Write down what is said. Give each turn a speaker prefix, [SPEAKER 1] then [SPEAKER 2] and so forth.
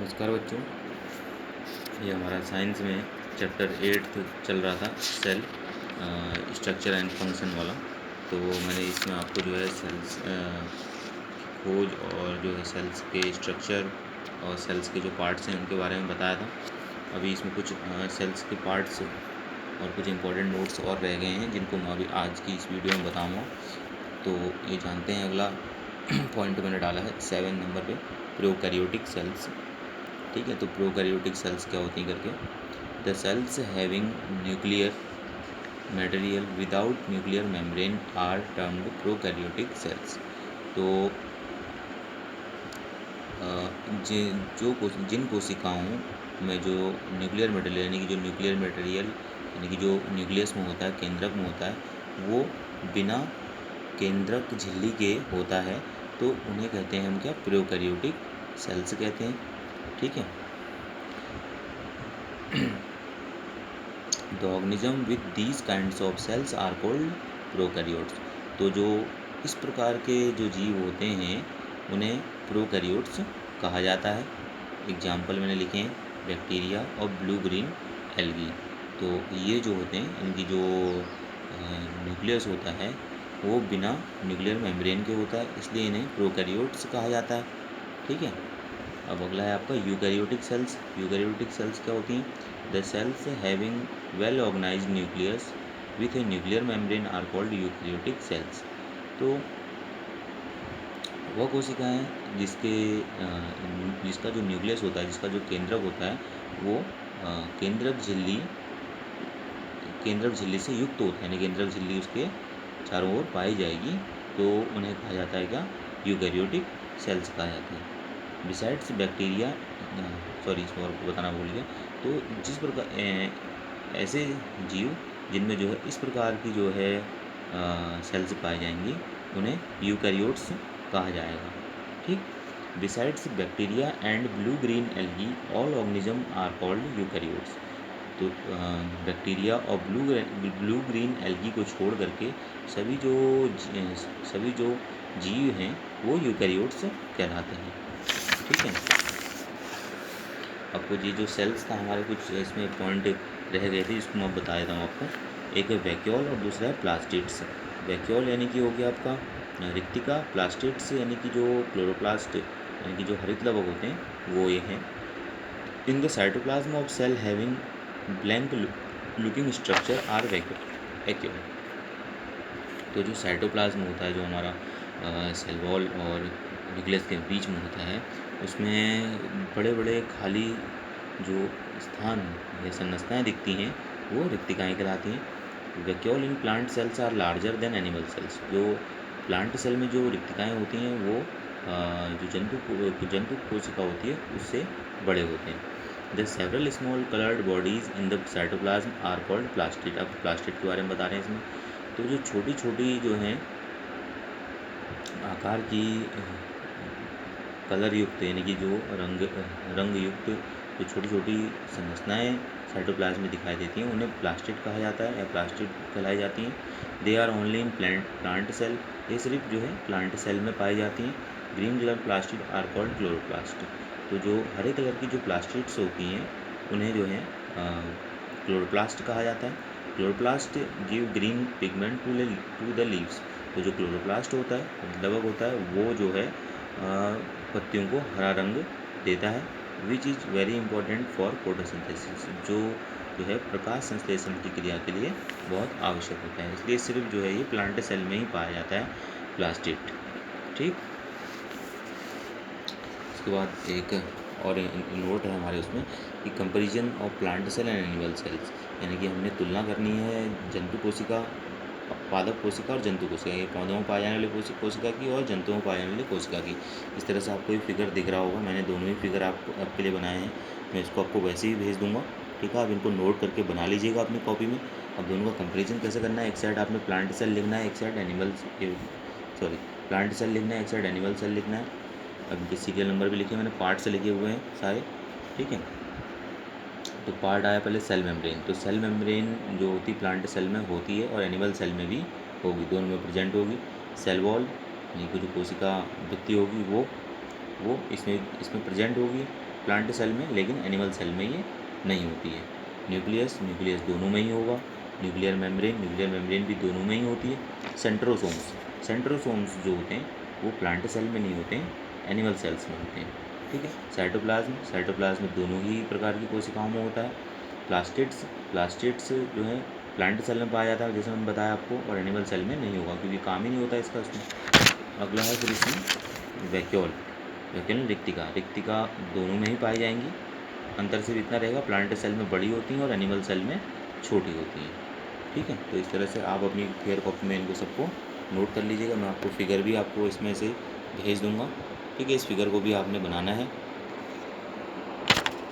[SPEAKER 1] नमस्कार बच्चों। ये हमारा साइंस में चैप्टर 8 चल रहा था, सेल स्ट्रक्चर एंड फंक्शन वाला। तो मैंने इसमें आपको जो है सेल्स खोज और जो है सेल्स के स्ट्रक्चर और सेल्स के जो पार्ट्स हैं उनके बारे में बताया था। अभी इसमें कुछ सेल्स के पार्ट्स और कुछ इंपॉर्टेंट नोट्स और रह गए हैं जिनको मैं अभी आज की इस वीडियो में बताऊँगा। तो ये जानते हैं, अगला पॉइंट मैंने डाला है 7 नंबर पे, प्रोकैरियोटिक सेल्स। ठीक है, तो प्रोकैरियोटिक सेल्स क्या होती हैं करके, the cells having nuclear material without nuclear membrane are termed prokaryotic cells. तो जिन कोशिकाओं में जो न्यूक्लियर मटेरियल यानी कि जो न्यूक्लियर मटेरियल यानी कि जो न्यूक्लियस में होता है, केंद्रक में होता है, वो बिना केंद्रक झिल्ली के होता है, तो उन्हें कहते हैं हम क्या, प्रोकैरियोटिक सेल्स कहते हैं। ठीक है। The organism with these kinds of cells are called prokaryotes। तो जो इस प्रकार के जो जीव होते हैं उन्हें प्रोकैरियोट्स कहा जाता है। एग्जाम्पल मैंने लिखे हैं, बैक्टीरिया और ब्लू ग्रीन एल्गी। तो ये जो होते हैं, इनकी जो न्यूक्लियस होता है वो बिना न्यूक्लियर मेम्ब्रेन के होता है, इसलिए इन्हें प्रोकैरियोट्स कहा जाता है। ठीक है। अब अगला है आपका यूकैरियोटिक सेल्स। यूकैरियोटिक सेल्स क्या होती हैं? The cells having well organised nucleus with a nuclear membrane are called eukaryotic cells. तो वह कोशिकाएं जिसका जो न्यूक्लियस होता है, जिसका जो केंद्रक होता है, वो केंद्रक झिल्ली से युक्त होता है, यानी केंद्रक झिल्ली उसके चारों ओर पाई जाएगी, तो उन्हें कहा जाता है क्या, यूकैरियोटिक सेल्स कहा जाता है। बिसाइड्स बैक्टीरिया, सॉरी इसको और बताना भूल गया। तो जिस प्रकार ऐसे जीव जिनमें जो है इस प्रकार की जो है सेल्स पाए जाएंगी, उन्हें यूकैरियोट्स कहा जाएगा। ठीक। Besides bacteria and blue green algae all organism are called eukaryotes. तो बैक्टीरिया और ब्लू ग्रीन एल्गी को छोड़ करके सभी जो जीव हैं वो यूकैरियोट्स कहलाते हैं। ठीक है। आपको ये जो सेल्स था हमारे, कुछ इसमें पॉइंट रह गए थे जिसको मैं बता देता हूँ आपको। एक है वैक्यूल और दूसरा है प्लास्टिड्स। वैक्यूल यानी कि हो गया आपका रिक्तिका, प्लास्टिड्स यानी कि जो क्लोरोप्लास्ट यानी कि जो हरित लवक होते हैं वो ये हैं। In the cytoplasm of cell having blank looking structure are vacuole. तो जो साइटोप्लाज्म होता है, जो हमारा सेल वॉल और न्यूक्लियस के बीच में होता है, उसमें बड़े बड़े खाली जो स्थान या संरचनाएं दिखती हैं वो रिक्तिकाएँ कहलाती हैं। Vacuole in plant cells are larger than animal cells. जो प्लांट सेल में जो रिक्तिकाएँ होती हैं वो जो जंतु कोशिका होती है उससे बड़े होते हैं। The several small coloured bodies in the cytoplasm are called plastid. अब प्लास्टिड के बारे में बता रहे हैं इसमें। तो जो छोटी छोटी जो हैं आकार की कलर युक्त यानी कि जो रंग युक्त जो छोटी छोटी संरचनाएं साइटोप्लाज्म में दिखाई देती हैं उन्हें प्लास्टिड कहा जाता है या प्लास्टिड कहलाई जाती हैं। They are only in plant cell. ये सिर्फ जो है प्लांट सेल में पाई जाती हैं। Green colour plastid are called chloroplast. तो जो हरे कलर की जो प्लास्टिड्स होती हैं उन्हें जो है क्लोरोप्लास्ट कहा जाता है। Chloroplast give green pigment to the leaves. तो जो क्लोरोप्लास्ट होता है, लवक होता है, वो जो है पत्तियों को हरा रंग देता है। Which is very important for photosynthesis. जो है प्रकाश संश्लेषण की क्रिया के लिए बहुत आवश्यक होता है, इसलिए सिर्फ जो है ये प्लांट सेल में ही पाया जाता है प्लास्टिड। ठीक। उसके बाद एक और नोट है हमारे उसमें कि comparison of plant cell and animal cells, यानी कि हमने तुलना करनी है जंतु कोशिका, पादप कोशिका और जंतु कोशिका, ये पौधों में पाए जाने वाली कोशिका की और जंतुओं में पाए जाने वाली कोशिका की। इस तरह से आपको ये फिगर दिख रहा होगा, मैंने दोनों ही फिगर आपके लिए बनाए हैं। मैं इसको आपको वैसे ही भेज दूँगा। ठीक है, आप इनको नोट करके बना लीजिएगा अपनी कॉपी में। अब दोनों का कंपेरिजन कैसे करना है, एक साइड आपने प्लांट सेल लिखना है, एक साइड प्लांट सेल लिखना है, एक साइड एनिमल सेल लिखना है। अब इनके सीरियल नंबर भी लिखे, मैंने पार्ट से लिखे हुए हैं सारे। ठीक है। तो पार्ट आया पहले सेल मेम्ब्रेन। तो सेल मेम्ब्रेन जो होती प्लांट सेल में होती है और एनिमल सेल में भी होगी, दोनों में प्रेजेंट होगी। सेल वॉल यानी कि जो कोशिका भित्ति होगी वो इसमें प्रेजेंट होगी। प्लांट सेल में, लेकिन एनिमल सेल में ये नहीं होती है। न्यूक्लियस दोनों में ही होगा। न्यूक्लियर मेम्ब्रेन भी दोनों में ही होती है। सेंट्रोसोम्स जो होते हैं वो प्लांट सेल में नहीं होते हैं, एनिमल सेल्स में होते हैं। ठीक है। साइटोप्लाज्म दोनों ही प्रकार की कोशिकाओं में होता है। प्लास्टिड्स जो है प्लांट सेल में पाया जाता है, जैसे मैंने बताया आपको, और एनिमल सेल में नहीं होगा क्योंकि काम ही नहीं होता इसका उसमें। अगला है फिर इसमें वैक्यूल रिक्तिका दोनों में ही पाई जाएंगी। अंतर सिर्फ इतना रहेगा, प्लांट सेल में बड़ी होती हैं और एनिमल सेल में छोटी होती हैं। ठीक है। तो इस तरह से आप अपनी फेयर कॉपी में इनको सबको नोट कर लीजिएगा। मैं आपको फिगर भी आपको इसमें से भेज दूँगा। ठीक है। इस फिगर को भी आपने बनाना है